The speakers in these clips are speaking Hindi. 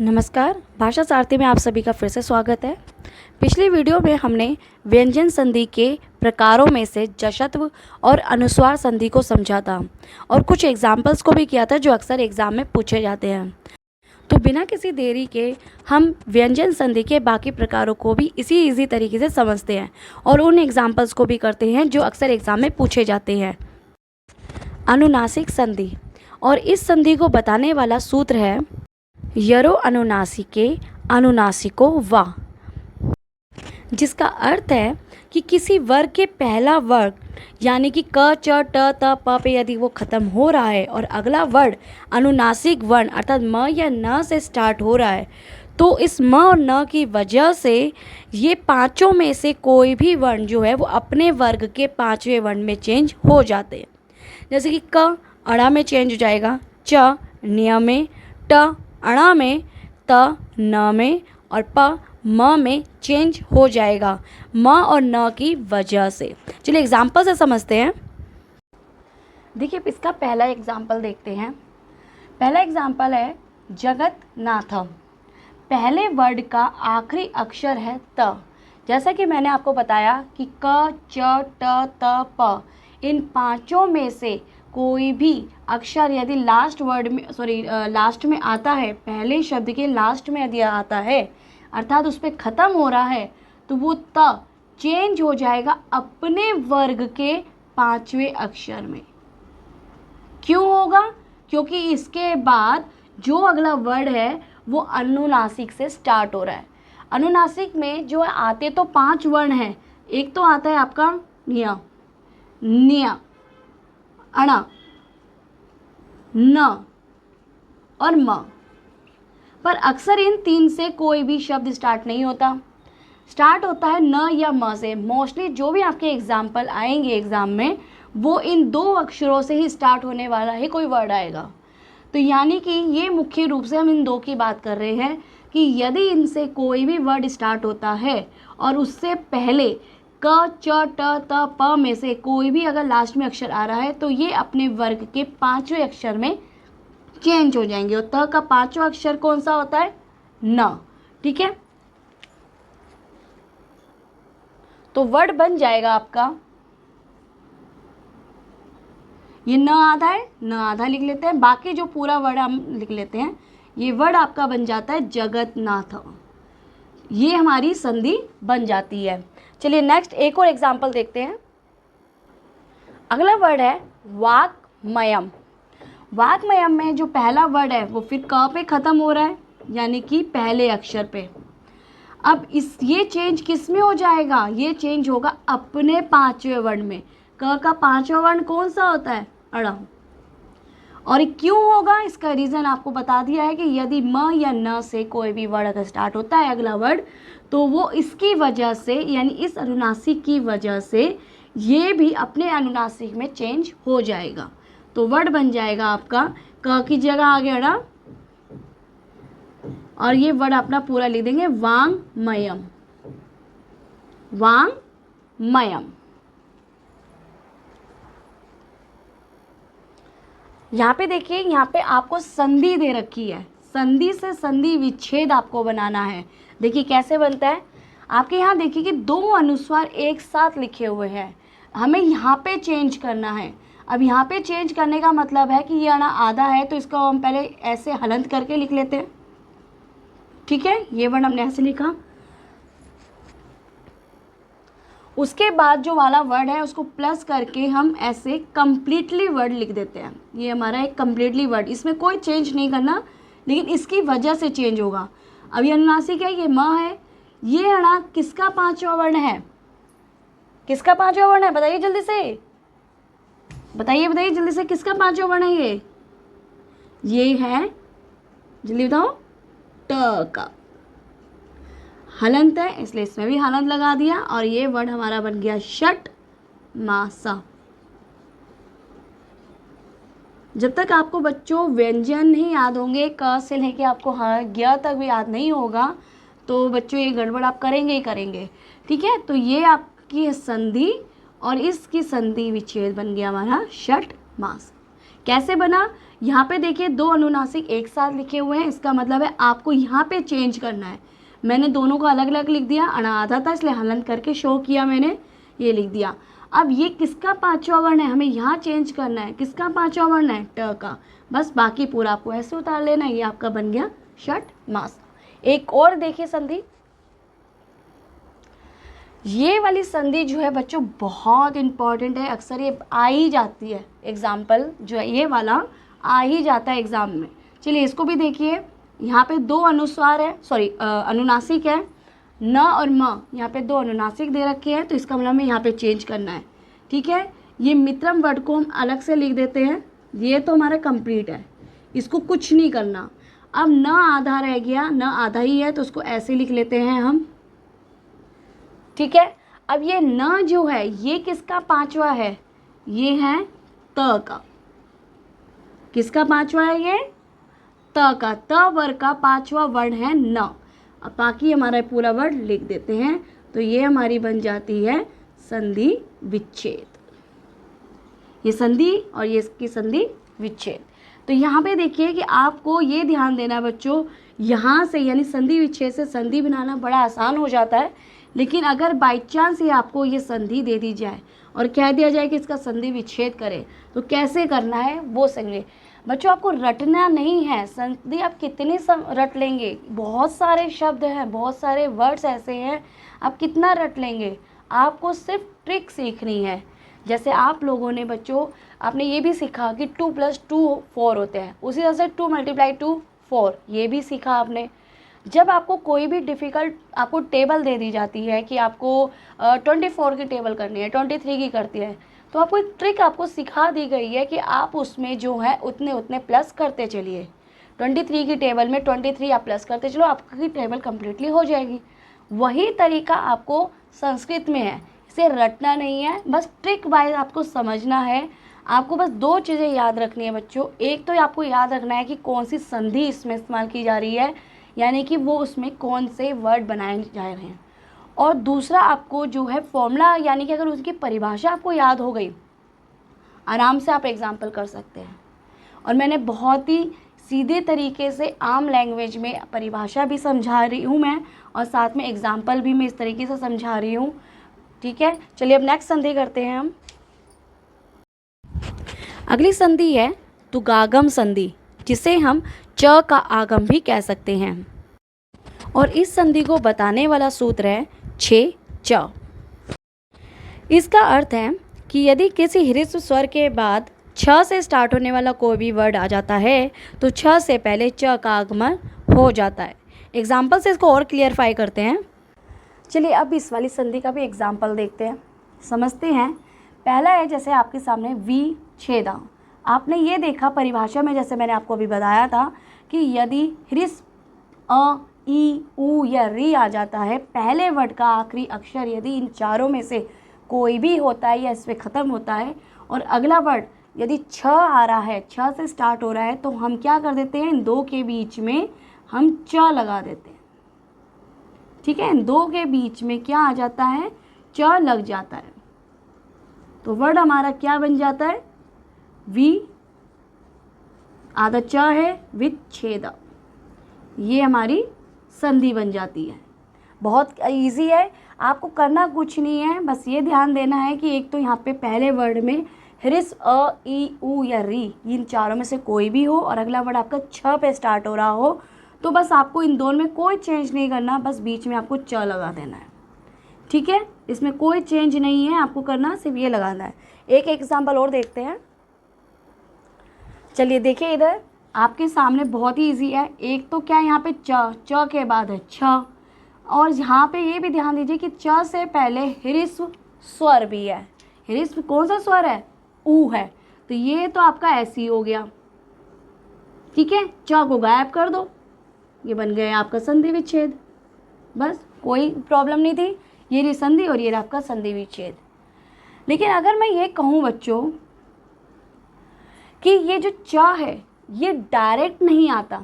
नमस्कार, भाषा सारथी में आप सभी का फिर से स्वागत है। पिछली वीडियो में हमने व्यंजन संधि के प्रकारों में से जश्त्व और अनुस्वार संधि को समझा था और कुछ एग्जाम्पल्स को भी किया था जो अक्सर एग्ज़ाम में पूछे जाते हैं। तो बिना किसी देरी के हम व्यंजन संधि के बाकी प्रकारों को भी इसी ईजी तरीके से समझते हैं और उन एग्जाम्पल्स को भी करते हैं जो अक्सर एग्ज़ाम में पूछे जाते हैं। अनुनासिक संधि, और इस संधि को बताने वाला सूत्र है यरो अनुनासिके अनुनासिको वा, जिसका अर्थ है कि किसी वर्ग के पहला वर्ग यानी कि क च ट त प पे यदि वो ख़त्म हो रहा है और अगला वर्ण अनुनासिक वर्ण अर्थात म या न से स्टार्ट हो रहा है तो इस म और न की वजह से ये पांचों में से कोई भी वर्ण जो है वो अपने वर्ग के पांचवें वर्ण में चेंज हो जाते हैं। जैसे कि क अड़ा में चेंज हो जाएगा, च न्य में, ट अणा में, त न में और प म में चेंज हो जाएगा म और न की वजह से। चलिए एग्जाम्पल से समझते हैं। देखिए इसका पहला एग्जाम्पल देखते हैं। पहला एग्जाम्पल है जगत नाथ। पहले वर्ड का आखिरी अक्षर है त। जैसा कि मैंने आपको बताया कि क च ट त प इन पांचों में से कोई भी अक्षर यदि लास्ट में आता है, पहले शब्द के लास्ट में यदि आता है अर्थात उस पर ख़त्म हो रहा है तो वो त चेंज हो जाएगा अपने वर्ग के पांचवें अक्षर में। क्यों होगा? क्योंकि इसके बाद जो अगला वर्ड है वो अनुनासिक से स्टार्ट हो रहा है। अनुनासिक में जो आते तो 5 वर्ण हैं। एक तो आता है आपका न्य, न्य, अण, न और म, पर अक्सर इन 3 से कोई भी शब्द स्टार्ट नहीं होता। स्टार्ट होता है न या म से। मोस्टली जो भी आपके एग्जाम्पल आएंगे एग्ज़ाम में वो इन 2 अक्षरों से ही स्टार्ट होने वाला ही कोई वर्ड आएगा। तो यानी कि ये मुख्य रूप से हम इन 2 की बात कर रहे हैं कि यदि इनसे कोई भी वर्ड स्टार्ट होता है और उससे पहले क च ट त प में से कोई भी अगर लास्ट में अक्षर आ रहा है तो ये अपने वर्ग के 5वें अक्षर में चेंज हो जाएंगे। और त का 5वां अक्षर कौन सा होता है? न। ठीक है, तो वर्ड बन जाएगा आपका, ये न आधा है, न आधा लिख लेते हैं, बाकी जो पूरा वर्ड हम लिख लेते हैं। ये वर्ड आपका बन जाता है जगन्नाथ। ये हमारी संधि बन जाती है। चलिए नेक्स्ट एक और एग्जाम्पल देखते हैं। अगला वर्ड है वाक्मयम। वाक्मयम में जो पहला वर्ड है वो फिर क पे ख़त्म हो रहा है यानी कि पहले अक्षर पे। अब ये चेंज किस में हो जाएगा? ये चेंज होगा अपने 5वें वर्ण में। क का 5वां वर्ण कौन सा होता है? अड़। और क्यों होगा इसका रीज़न आपको बता दिया है कि यदि म या न से कोई भी वर्ड अगर स्टार्ट होता है अगला वर्ड तो वो इसकी वजह से यानी इस अनुनासिक की वजह से ये भी अपने अनुनासिक में चेंज हो जाएगा। तो वर्ड बन जाएगा आपका क की जगह आ गया अड़ा और ये वर्ड अपना पूरा लिख देंगे वांगमयम। वांगमयम। यहाँ पे देखिए, यहाँ पे आपको संधि दे रखी है। संधि से संधि विच्छेद आपको बनाना है। देखिए कैसे बनता है। आपके यहाँ देखिए कि 2 अनुस्वार एक साथ लिखे हुए हैं, हमें यहाँ पे चेंज करना है। अब यहाँ पे चेंज करने का मतलब है कि ये अणा आधा है तो इसको हम पहले ऐसे हलंत करके लिख लेते हैं। ठीक है, ये वर्ण हमने ऐसे लिखा। उसके बाद जो वाला वर्ड है उसको प्लस करके हम ऐसे कंप्लीटली वर्ड लिख देते हैं। ये हमारा एक कंप्लीटली वर्ड, इसमें कोई चेंज नहीं करना लेकिन इसकी वजह से चेंज होगा। अब ये अनुनासिक है, ये म है, ये अणा किसका 5वां वर्ण है? किसका 5वां वर्ण है? बताइए जल्दी से, बताइए जल्दी से, किसका 5वां वर्ण है? ये है, जल्दी बताओ, ट का। हलंत है इसलिए इसमें भी हलंत लगा दिया और ये वर्ड हमारा बन गया षट मासा। जब तक आपको बच्चों व्यंजन नहीं याद होंगे, क से लेके आपको ज्ञ तक भी याद नहीं होगा तो बच्चों ये गड़बड़ आप करेंगे ही करेंगे। ठीक है, तो ये आपकी संधि और इसकी संधि विच्छेद बन गया हमारा षट मास। कैसे बना, यहाँ पे देखिए दो अनुनासिक एक साथ लिखे हुए हैं, इसका मतलब है आपको यहाँ पे चेंज करना है। मैंने दोनों को अलग अलग लिख दिया, अणा आधा था इसलिए हलन करके शो किया मैंने, ये लिख दिया। अब ये किसका पांचवा वर्ण है, हमें यहाँ चेंज करना है, किसका पांचवा वर्ण है, ट का। बस बाकी पूरा आपको ऐसे उतार लेना, ये आपका बन गया षठ मास। एक और देखिए संधि, ये वाली संधि जो है बच्चों बहुत इंपॉर्टेंट है, अक्सर ये आ ही जाती है, एग्जाम्पल जो है ये वाला आ ही जाता है एग्जाम में। चलिए इसको भी देखिए, यहाँ पे दो अनुस्वार है, सॉरी अनुनासिक है, न और म, यहाँ पे दो अनुनासिक दे रखे हैं, तो इसका मतलब हमें यहाँ पे चेंज करना है। ठीक है, ये मित्रम वर्ड को हम अलग से लिख देते हैं, ये तो हमारा कंप्लीट है, इसको कुछ नहीं करना। अब न आधा रह गया, न आधा ही है तो उसको ऐसे लिख लेते हैं हम। ठीक है, अब ये न जो है ये किसका पांचवा है, ये है त का। किसका पांचवा है ये, त का। त वर्ग का पांचवा वर्ण है न। अब बाकी हमारा पूरा वर्ड लिख देते हैं, तो ये हमारी बन जाती है संधि विच्छेद। ये संधि और ये इसकी संधि विच्छेद। तो यहाँ पे देखिए कि आपको ये ध्यान देना है बच्चों, यहाँ से यानी संधि विच्छेद से संधि बनाना बड़ा आसान हो जाता है, लेकिन अगर बाई चांस ये आपको ये संधि दे दी जाए और कह दिया जाए कि इसका संधि विच्छेद करें, तो कैसे करना है वो समझिए बच्चों। आपको रटना नहीं है, संधि आप कितनी रट लेंगे, बहुत सारे शब्द हैं, बहुत सारे वर्ड्स ऐसे हैं, आप कितना रट लेंगे, आपको सिर्फ ट्रिक सीखनी है। जैसे आप लोगों ने बच्चों आपने ये भी सीखा कि 2 + 2 4 होते हैं, उसी तरह से 2 × 2 4, ये भी सीखा आपने। जब आपको कोई भी डिफ़िकल्ट आपको टेबल दे दी जाती है कि आपको 24 की टेबल करनी है, 23 की करती है, तो आपको एक ट्रिक आपको सिखा दी गई है कि आप उसमें जो है उतने उतने प्लस करते चलिए। 23 की टेबल में 23 आप प्लस करते चलो, आपकी टेबल कम्प्लीटली हो जाएगी। वही तरीका आपको संस्कृत में है, इसे रटना नहीं है, बस ट्रिक वाइज आपको समझना है। आपको बस दो चीज़ें याद रखनी है बच्चों, एक तो आपको याद रखना है कि कौन सी संधि इसमें इस्तेमाल की जा रही है, यानी कि वो उसमें कौन से वर्ड बनाए जा रहे हैं, और दूसरा आपको जो है फॉर्मूला, यानी कि अगर उसकी परिभाषा आपको याद हो गई, आराम से आप एग्जाम्पल कर सकते हैं। और मैंने बहुत ही सीधे तरीके से आम लैंग्वेज में परिभाषा भी समझा रही हूँ मैं, और साथ में एग्जाम्पल भी मैं इस तरीके से समझा रही हूँ। ठीक है, चलिए अब नेक्स्ट संधि करते हैं हम। अगली संधि है तुगागम संधि, जिसे हम च का आगम भी कह सकते हैं, और इस संधि को बताने वाला सूत्र है 6 च। इसका अर्थ है कि यदि किसी ह्रस्व स्वर के बाद छ से स्टार्ट होने वाला कोई भी वर्ड आ जाता है तो छ से पहले च का आगमन हो जाता है। एग्जाम्पल से इसको और क्लियरफाई करते हैं। चलिए अब इस वाली संधि का भी एग्जाम्पल देखते हैं, समझते हैं। पहला है जैसे आपके सामने विच्छेदा। आपने ये देखा परिभाषा में, जैसे मैंने आपको अभी बताया था कि यदि ह्रस्व अ, ई, उ या री आ जाता है, पहले वर्ड का आखिरी अक्षर यदि इन चारों में से कोई भी होता है या इसमें ख़त्म होता है, और अगला वर्ड यदि छ आ रहा है, छ से स्टार्ट हो रहा है, तो हम क्या कर देते हैं, इन दो के बीच में हम च लगा देते हैं। ठीक है, इन दो के बीच में क्या आ जाता है, च लग जाता है, तो वर्ड हमारा क्या बन जाता है, वि आधा च है विच्छेद। ये हमारी संधि बन जाती है। बहुत इजी है, आपको करना कुछ नहीं है, बस ये ध्यान देना है कि एक तो यहाँ पे पहले वर्ड में ह्रस्व अ, ई, उ या री, इन चारों में से कोई भी हो, और अगला वर्ड आपका छ पे स्टार्ट हो रहा हो, तो बस आपको इन दोनों में कोई चेंज नहीं करना, बस बीच में आपको च लगा देना है। ठीक है, इसमें कोई चेंज नहीं है, आपको करना सिर्फ ये लगाना है। एक एग्जाम्पल और देखते हैं। चलिए देखिए, इधर आपके सामने बहुत ही इजी है। एक तो क्या यहाँ पे च के बाद है छ, और यहाँ पे ये भी ध्यान दीजिए कि च से पहले ह्रस्व स्वर भी है। ह्रस्व कौन सा स्वर है, ऊ है, तो ये तो आपका ऐसी हो गया। ठीक है, च को गायब कर दो, ये बन गया आपका संधि विच्छेद। बस कोई प्रॉब्लम नहीं थी, ये रही संधि और ये रहा आपका संधि विच्छेद। लेकिन अगर मैं ये कहूँ बच्चों कि ये जो च है ये डायरेक्ट नहीं आता,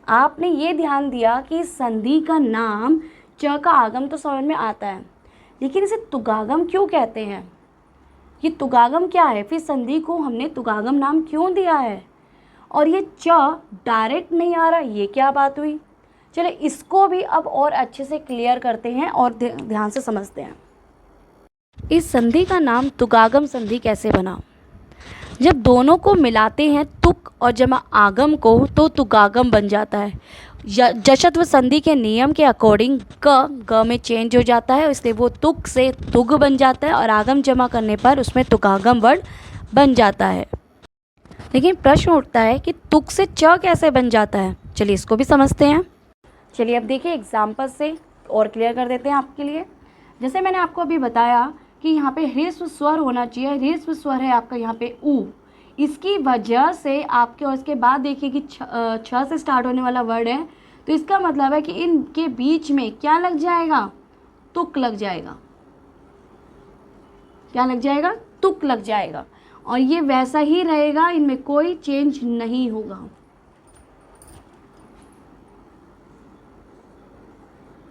आपने ये ध्यान दिया कि संधि का नाम च का आगम तो समझ में आता है, लेकिन इसे तुगागम क्यों कहते हैं। ये तुगागम क्या है, फिर संधि को हमने तुगागम नाम क्यों दिया है, और ये च डायरेक्ट नहीं आ रहा, ये क्या बात हुई। चलिए इसको भी अब और अच्छे से क्लियर करते हैं और ध्यान से समझते हैं। इस संधि का नाम तुगागम संधि कैसे बना। जब दोनों को मिलाते हैं तुक और जमा आगम को तो तुगागम बन जाता है। जशत्व संधि के नियम के अकॉर्डिंग क ग में चेंज हो जाता है, इसलिए वो तुक से तुग बन जाता है और आगम जमा करने पर उसमें तुगागम वर्ड बन जाता है। लेकिन प्रश्न उठता है कि तुक से च कैसे बन जाता है। चलिए इसको भी समझते हैं। चलिए अब देखिए एग्जाम्पल से और क्लियर कर देते हैं आपके लिए। जैसे मैंने आपको अभी बताया कि यहाँ पे ह्रस्व स्वर होना चाहिए, ह्रस्व स्वर है आपका यहाँ पे ऊ, इसकी वजह से आपके, और इसके बाद देखिए कि छ से स्टार्ट होने वाला वर्ड है, तो इसका मतलब है कि इनके बीच में क्या लग जाएगा, तुक लग जाएगा। क्या लग जाएगा, तुक लग जाएगा, और ये वैसा ही रहेगा, इनमें कोई चेंज नहीं होगा।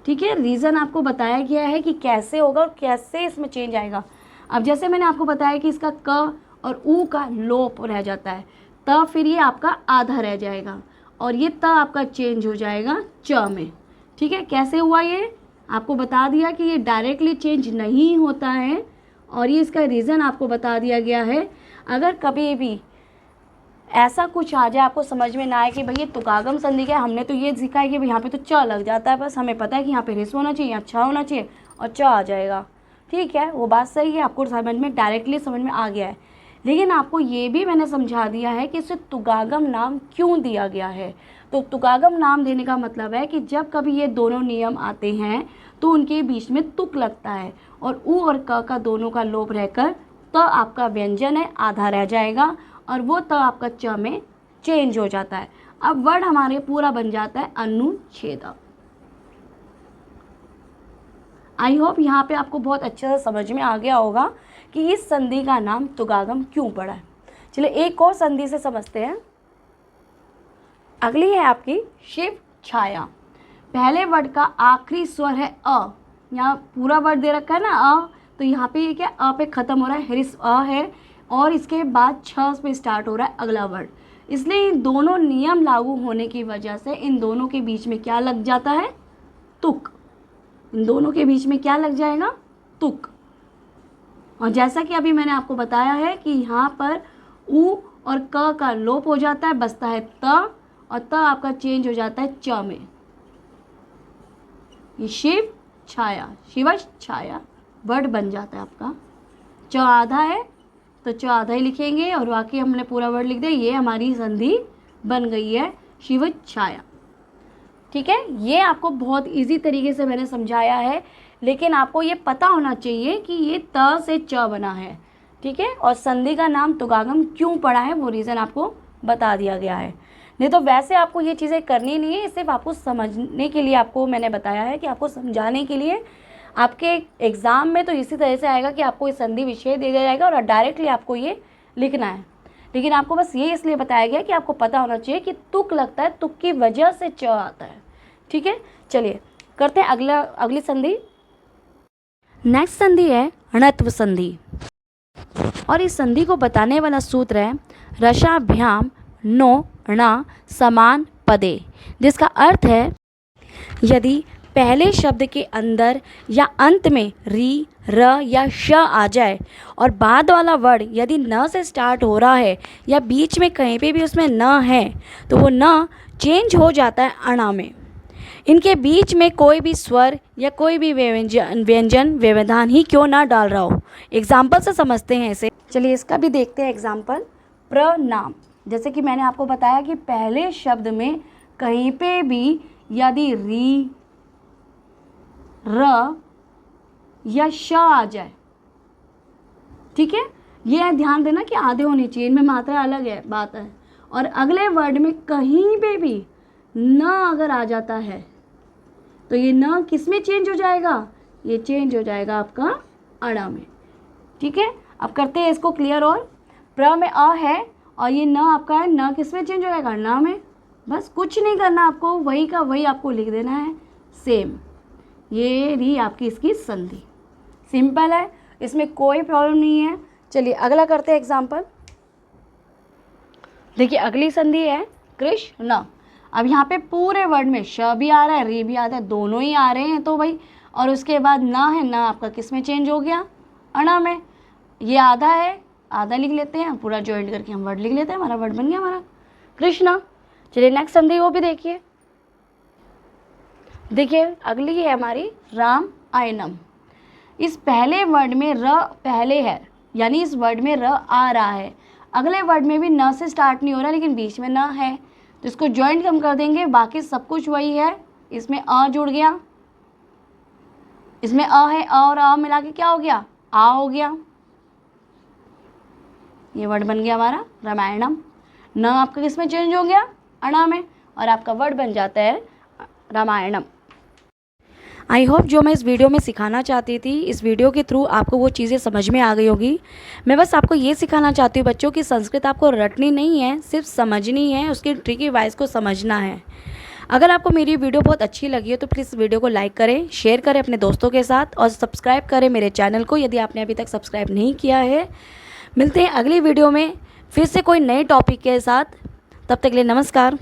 ठीक है, रीज़न आपको बताया गया है कि कैसे होगा और कैसे इसमें चेंज आएगा। अब जैसे मैंने आपको बताया कि इसका क और ऊ का लोप रह जाता है, त फिर ये आपका आधा रह जाएगा और ये त आपका चेंज हो जाएगा च में। ठीक है, कैसे हुआ ये आपको बता दिया कि ये डायरेक्टली चेंज नहीं होता है, और ये इसका रीज़न आपको बता दिया गया है। अगर कभी भी ऐसा कुछ आ जाए आपको समझ में ना आए कि भाई ये तुगागम संधि क्या है, हमने तो ये सीखा है कि भाई यहाँ पे तो च लग जाता है, बस हमें पता है कि यहाँ पे ह्रस्व होना चाहिए, अच्छा होना चाहिए और च आ जाएगा। ठीक है, वो बात सही है, आपको समझ में डायरेक्टली समझ में आ गया है। लेकिन आपको ये भी मैंने समझा दिया है कि इसे तुगागम नाम क्यों दिया गया है। तो तुगागम नाम देने का मतलब है कि जब कभी ये दोनों नियम आते हैं तो उनके बीच में तुक लगता है और ऊ और क का दोनों का लोप रहकर त आपका व्यंजन है आधा रह जाएगा और वो त आपका च में चेंज हो जाता है। अब वर्ड हमारे पूरा बन जाता है अनुच्छेद। आई होप यहाँ पे आपको बहुत अच्छे से समझ में आ गया होगा कि इस संधि का नाम तुगागम क्यों पड़ा है। चलिए एक और संधि से समझते हैं। अगली है आपकी शिव छाया। पहले वर्ड का आखिरी स्वर है अ, यहाँ पूरा वर्ड दे रखा है ना अ, तो यहाँ पे ये क्या अ पे ख़त्म हो रहा है, ह्रस्व अ है और इसके बाद छ पे स्टार्ट हो रहा है अगला वर्ड, इसलिए इन दोनों नियम लागू होने की वजह से इन दोनों के बीच में क्या लग जाता है, तुक। इन दोनों के बीच में क्या लग जाएगा, तुक। और जैसा कि अभी मैंने आपको बताया है कि यहाँ पर ऊ और क का लोप हो जाता है, बचता है त और त आपका चेंज हो जाता है च में। ये शिव छाया, शिव छाया वर्ड बन जाता है आपका। च आधा है तो च आधा ही लिखेंगे और बाकी हमने पूरा वर्ड लिख दिया। ये हमारी संधि बन गई है शिव छाया। ठीक है, ये आपको बहुत इजी तरीके से मैंने समझाया है, लेकिन आपको ये पता होना चाहिए कि ये त से च बना है। ठीक है, और संधि का नाम तुगागम क्यों पड़ा है वो रीज़न आपको बता दिया गया है। नहीं तो वैसे आपको ये चीज़ें करनी नहीं है, सिर्फ आपको समझने के लिए आपको मैंने बताया है कि आपको समझाने के लिए। आपके एग्ज़ाम में तो इसी तरह से आएगा कि आपको ये संधि विषय दे दिया जाएगा और डायरेक्टली आपको ये लिखना है, लेकिन आपको बस ये इसलिए बताया गया कि आपको पता होना चाहिए कि तुक लगता है, तुक की वजह से च आता है। ठीक है, चलिए करते हैं अगली संधि। नेक्स्ट संधि है णत्व संधि, और इस संधि को बताने वाला सूत्र है रसाभ्याम नो ण समान पदे, जिसका अर्थ है यदि पहले शब्द के अंदर या अंत में री, र या श आ जाए और बाद वाला वर्ड यदि न से स्टार्ट हो रहा है या बीच में कहीं पे भी उसमें न है तो वो न चेंज हो जाता है अणा में। इनके बीच में कोई भी स्वर या कोई भी व्यंजन व्यवधान ही क्यों ना डाल रहा हो। एग्जाम्पल से समझते हैं इसे। चलिए इसका भी देखते हैं एग्जाम्पल। प्रनाम, जैसे कि मैंने आपको बताया कि पहले शब्द में कहीं पे भी यदि री, र या श आ जाए, ठीक है, ये ध्यान देना कि आधे होने चाहिए, इनमें मात्रा अलग है बात है, और अगले वर्ड में कहीं पे भी न अगर आ जाता है तो ये न किस में चेंज हो जाएगा, ये चेंज हो जाएगा आपका अड़ा में। ठीक है, अब करते हैं इसको क्लियर। और प्र में अ है और ये न आपका है, न किस में चेंज हो जाएगा, न में। बस कुछ नहीं करना आपको, वही का वही आपको लिख देना है सेम। ये रही आपकी इसकी संधि, सिंपल है, इसमें कोई प्रॉब्लम नहीं है। चलिए अगला करते हैं एग्जाम्पल। देखिए अगली संधि है कृष्ण। अब यहाँ पे पूरे वर्ड में श भी आ रहा है, रे भी आता है, दोनों ही आ रहे हैं तो भाई, और उसके बाद ना है, ना आपका किस में चेंज हो गया, अणा में। ये आधा है, आधा लिख लेते हैं, पूरा ज्वाइंट करके हम वर्ड लिख लेते हैं, हमारा वर्ड बन गया हमारा कृष्णा। चलिए नेक्स्ट संधि वो भी देखिए। देखिए अगली है हमारी राम आयनम। इस पहले वर्ड में र पहले है, यानी इस वर्ड में र आ रहा है, अगले वर्ड में भी न से स्टार्ट नहीं हो रहा लेकिन बीच में न है, तो इसको ज्वाइंट हम कर देंगे, बाकी सब कुछ वही है। इसमें अ जुड़ गया, इसमें अ है, अ और आ मिला के क्या हो गया, आ हो गया। ये वर्ड बन गया हमारा रामायणम। न आपका किस में चेंज हो गया, अणा में, और आपका वर्ड बन जाता है रामायणम। आई होप जो मैं इस वीडियो में सिखाना चाहती थी, इस वीडियो के थ्रू आपको वो चीज़ें समझ में आ गई होगी। मैं बस आपको ये सिखाना चाहती हूँ बच्चों की संस्कृत आपको रटनी नहीं है, सिर्फ समझनी है, उसकी ट्रिकी वाइज को समझना है। अगर आपको मेरी वीडियो बहुत अच्छी लगी है तो प्लीज़ वीडियो को लाइक करें, शेयर करें अपने दोस्तों के साथ, और सब्सक्राइब करें मेरे चैनल को यदि आपने अभी तक सब्सक्राइब नहीं किया है। मिलते हैं अगली वीडियो में फिर से कोई नए टॉपिक के साथ, तब तक के लिए नमस्कार।